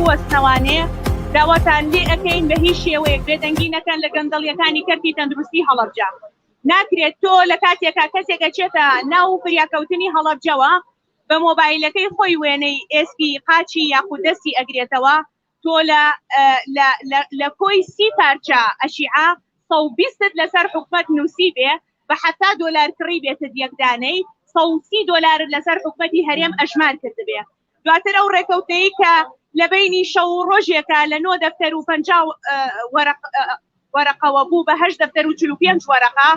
وەستنەوانێ داوەتان لێ ئەەکەین بە هیچ شێوەیەک بێدەنگی نەکەن لە گەندەڵیەکانی کەرتی تەندروستی هەڵەبجە. ناکرێت تۆ لە کاتێکا کەسێکە چێتە ناو فریاکەوتنی هەڵەبجەوە بە مۆبایلەکەی خۆی وێنەی ئێسکی قاچی یاخود دەستی ئەگرێتەوە، تۆ لە کۆی 30 پارچە ئەشیعە 120 لەسەر حکومەت نووسی بێ بە حتا دۆلار کڕی بێتت یەکدانەی 130 دۆلار لەسەر حکومەتی هەرێم ئەژمان کرد بێ. دواتر ئەو ڕێکەوتەیە کە لە بینی شەو و ڕۆژێکە لە 9 دەفتەر و 50 وەرەقەوە بوو بە 8 دەفتەر و 45 وەرەقە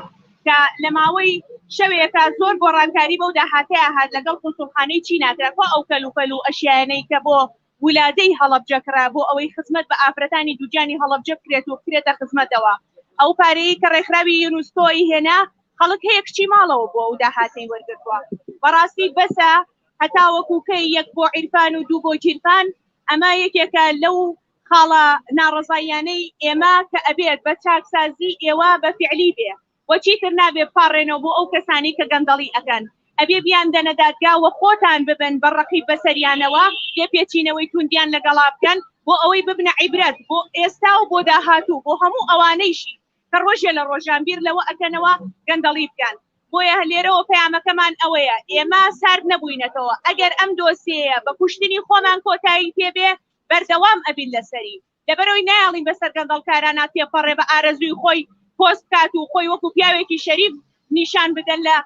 کە لە ماوەی شەوێکە زۆر گۆڕانکاری بەو داهاتەیە هات لەگەڵ قوسڵخانەی چیناکراوە ئەو کەلوپەل و ئەشیانەی کە بۆ ولادەی هەڵەبجەکرا بۆ ئەوەی خزمەت بە ئافرەتانی دووجانی هەڵەبجە بکرێت و بکرێتە خزمەتەوە. ئەو پارەیە کە ڕێکخراوی یونسکۆی هێنا خەڵک هەیە کچی ماڵەوە بۆ ئەو داهاتەی وەرگرتووە. بەڕاستی بەسە هەتا وەکوکەی 1 بۆ عیرفان و 2 بۆ جیرفان، ئەمە یەکێکە لەو خاڵە ناڕزاییانەی ئێمە کە ئەبێت بە چاکسازی ئێوە بە فعلی بێ وەچیتر نابێ بپاڕێنەوە بۆ ئەو کەسانی کە گەندەڵی ئەکەن، ئەبێ بیان دەنە دادگاوە خۆتان ببن بە ڕەقیب بەسەریانەوە لێ پێچینەوەی توندیان لەگەڵا بکەن بۆ ئەوەی ببنە عیبرەت بۆ ئێستا و بۆ داهاتوو بۆ هەموو ئەوانەیشی کە ڕۆژێ لە ڕۆژان بیر لەوە ئەکەنەوە گەندەڵی بکەن. بۆیە لێرەوە پەیامەکەمان ئەوەیە ئێمە سارد نەبووینەتەوە، ئەگەر ئەم دۆسیەیە بە کوشتنی خۆمان کۆتایی پێبێ بەردەوام ئەبین لەسەری، لەبەرەوەی نایڵین بەسەر گەندەڵکارانە تێپەڕێ بە ئارەزووی خۆی پۆست کات و خۆی وەکو پیاوێکی شەریف نیشان بدەن لە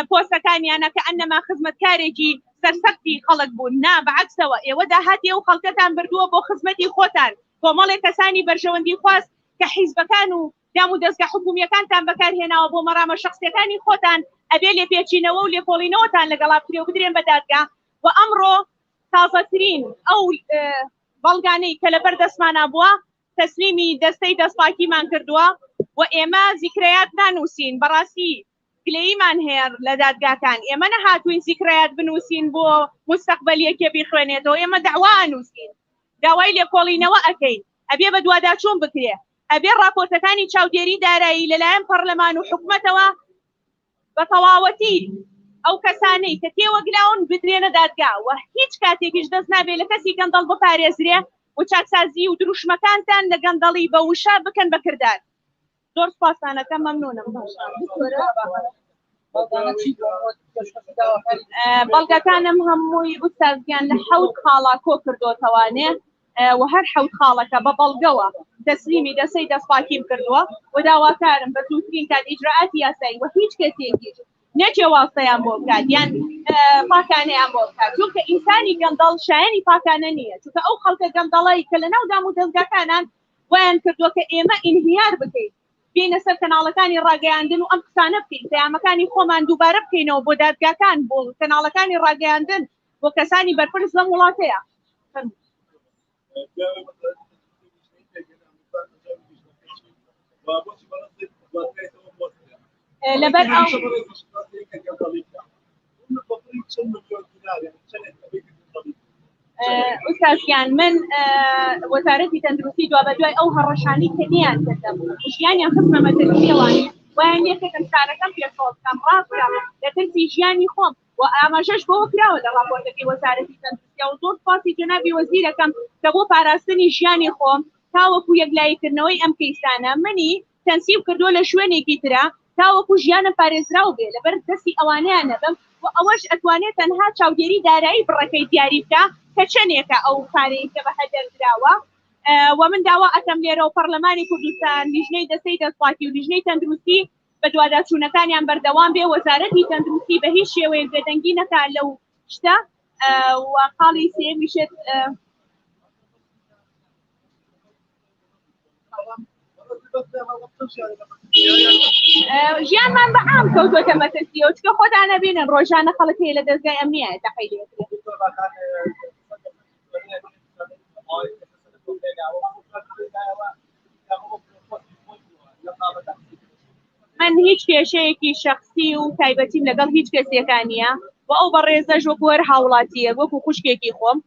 پۆستەکانیانە کە ئەنەما خزمەتکارێکی سەرسەختی خەڵک بوون. نا بەعکسەوە ئێوە داهاتی و خەڵکەتان بردووە بۆ خزمەتی خۆتان، کۆمەڵێک کەسانی بەرژەوەندی خواست کە حیزبەکان و دام و دەستگا حکومیەکانتان بەکارهێناوە بۆ مەرامە شخصیەکانی خۆتان، ئەبێ لێ پێچینەوە و لێکۆڵینەوەتان لەگەڵا بکرێ و بدرێن بە دادگا. و ئەمڕۆ تازەترین ئەو بەڵگانەی کە لەبەر دەستمانە بووە تەسلیمی دەستەی دەستپاکیمان کردووە و ئێمە زیکرەیات نانووسین. بەڕاستی گلەییمان هەیە لە دادگاکان، ئێمە نەهاتوین زیکرەیات بنووسین بۆ مستەقبەلیەکێ بیخوێنێتەوە، ئێمە داوا ئەنووسین، داوای لێکۆڵینەوە ئەەکەین، ئەبێ بە دوواداچوون بکرێ، ئەبێ راپۆرتەکانی چاودێری دارایی لەلایەن پەرلەمان و حکومەتەوە بە تەواوەتی ئەو کەسانەی کە تێوەگلاون بدرێنە دادگا و هیچ کاتێکیش دەست نابێت لە کەسی گەندەڵ بپارێزرێ و چاکسازی و دروشمەکانتان لە گەندەڵی بە وشە بکەن بە کردار. زۆر سپاسانەکەم، مەمنونم. بەڵگەکانم هەمووی ئوستازیان لە 7 خاڵا کۆ کردوتەوانێ و هەر 7 خاڵەکە بە بەڵگەوە تەسلیمی دەستەی دەستپاکیم کردووە و داواکارم بە زووترین کات ئیجراعاتی یاسایی و هیچ کەسێکیش نەچێ واستەیان بۆ بکات یان پاکانەیان بۆ بکات، چونکە ئینسانی گەندەڵ شایەنی پاکانە نییە، چونکە ئەو خەڵکە گەندەڵی کە لە ناو دام و دەستگاکانان ویان کردووە کە ئێمە ئینهیار بکەین بینە سەر کەناڵەکانی ڕاگەیاندن و ئەم قسانە بکەین، پەیامەکانی خۆمان دووبارە بکەینەوە بۆ دادگاکان بۆ کەناڵەکانی ڕاگەیاندن بۆ کەسانی بەرپرس لەم وڵاتەیە. لەبەر ئوستازیان من وەزارەتی تەندروستی دوا بە دوای ئەو هەڕەشانی کە نیان کردم ژیانیان خستمە مەترسیەوانی وایان لێکەکەن کارەکەم پێشۆڵ بکەم ڕاستە لە ترسی ژیانی خۆم و ئاماژەش بۆ کراوە لە ڕاپۆرتەکەی وەزارەتی تەندروستی و زۆر سپاسی جەنابی وەزیرەکەم کە بۆ پاراستنی ژیانی خۆم تاوەکو یەکلاییکردنەوەی ئەم کەیسانە منی تەنسیب کردووە لە شوێنێکی ترە تاوەکو ژیانە پارێزراو بێ لەبەر دەستی ئەوانەیان نەبم و ئەوەش ئەتوانێت تەنها چاودێری دارایی بڕەکەی دیاری بکە کە چەندێکە ئەو کارەی کە بە هەدەردراوە و من داوا ئەەکەم لێرە و پەرلەمانی کوردستان لیژنەی دەستەی دەستپاکی و لیژنەی تەندروستی بە دوواداچوونەکانیان بەردەوام بێ وەزارەتی تەندروستی بە هیچ شێوەیەک بێدەنگی نەکا لەو شتە و خاڵی سێمیشت ژیانمان بە عام کەوتۆتە مەترسیەوە چکە خۆتان نەبینن ڕۆژانە خەڵک هەیە لە دەستگای ئەمنیایە تەقەی من هیچ کێشەیەکی شخصی و تایبەتیم لەگەڵ هیچ کەسێکان نییە و ئەو بە ڕێزەش وەکو هەر هاوڵاتیە وەکو خوشکێکی خۆم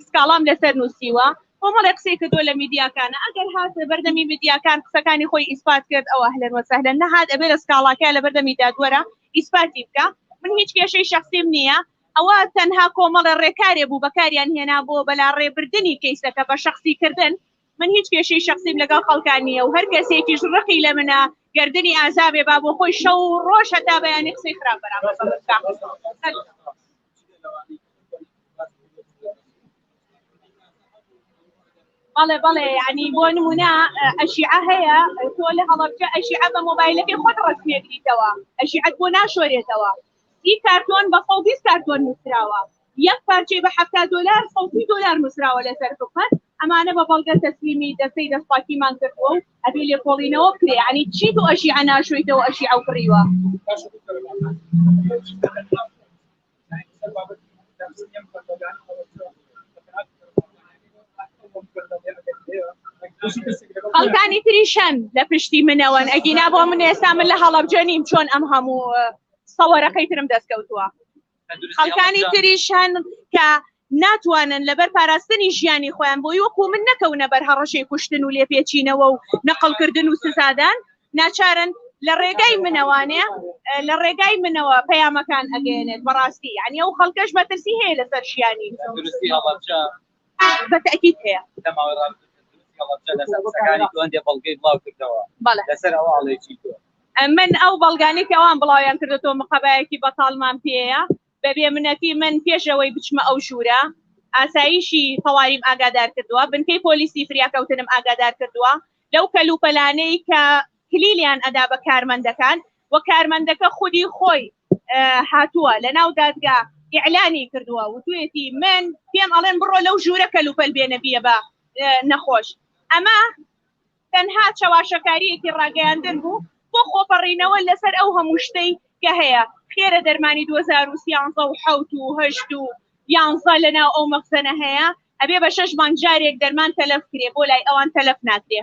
سکاڵام لەسەر نووسیوە کۆمەڵێ قسەی کردووە لە میدیاکانە ئەگەر هاتە بەردەمی میدیاکان قسەکانی خۆی ئیسپات کرد ئەو ئەهلەن وەسەهلەن، نەهات ئەبێ لە سکاڵاکە لە بەردەمی دادوەرە ئیسپاتی بکە. من هیچ کێشەی شخصیم نییە ئەوە تەنها کۆمەڵە ڕێکارێ بوو بەکاریان هێنا بۆ بەلا ڕێبردننی کەیسەکە بە شخصیکردن من هیچ کێشەی شخصیم لەگەڵ خەڵکانیە و هەر کەسێکیش ڕقی لە منە گردنی ئازابێ با بۆ خۆی شەو و ڕۆژ هەتا بەیانی قسەی خراپ بەرامبەر بەڵێ ینی بۆ نمونە ئەشیعە هەیە تۆ لە هەڵەبجە ئەشیعە بە مۆبایلەکەی خۆت ڕەسمیەکریتەوە ئەشیعەت بۆ ناشۆرێتەوە ئی کارتۆن بە 120 کارتۆن نووسراوە یەک پارچەی بە $70 $100 نووسراوە لەسەر فقەت ئەمانە بە بەڵگە تەسلیمی دەستەی دەستپاکیمان کردووە و ئەبێ لێکۆڵینەوە بکرێ ینی چی تو ئەشیعە ناشۆیتەوە ئەشیعە و کڕیوە خەڵکانی تریشەن لە پشتی منەوەن ئەگینا بۆ من ئێستا من لە هەڵەبجە نیم چۆن ئەم هەموو سەوەرەکەی ترم دەستکەوتووە خەڵکانی تریشەن کە ناتوانن لەبەر پاراستنی ژیانی خۆیان بۆی وەکو من نەکەونە بەر هەڕەشەی کوشتن و لێپێچینەوە و نەقڵکردن و سزادان ناچارن لە ڕێگای منەوانێ لە ڕێگای منەوە پەیامەکان ئەگەێنێت بەڕاستی ینی ئەو خەڵکەش مەترسی هەیە لەسەر ژیانی بەتەکید هەیە من ئەو بەڵگانی کەوان بڵاویان کردێتەوە مقەبایەکی بەتاڵمان پێەیە بەبێ منەتی من پێشەوەی بچمە ئەو ژوورە ئاسایشی تەواریم ئاگادار کردووە بنکەی پۆلیسی فریاکەوتنم ئاگادار کردووە لەو کەلوپەلانەی کە کلیلیان ئەدا بە کارمەندەکان و کارمەندەکە خودی خۆی هاتووە لە ناو دادگا ئیعلانی کردووە و توێتی من پێم ئەڵێن بڕۆ لەو ژوورە کەلوپەل بێنە بیە بە نەخۆش ئەمە تەنها چاواشەکاریەکی ڕاگەیاندن بوو بۆ خۆپەڕینەوە لەسەر ئەو هەموو شتەی کە هەیە خێرە دەرمانی 2013 و 7 و 8 و 11 لەناو ئەو مەخزەنە هەیە ئەبێ بە 6 مانگ جارێک دەرمان تەلەف کرێ بۆ لای ئەوان تەلەف ناکرێ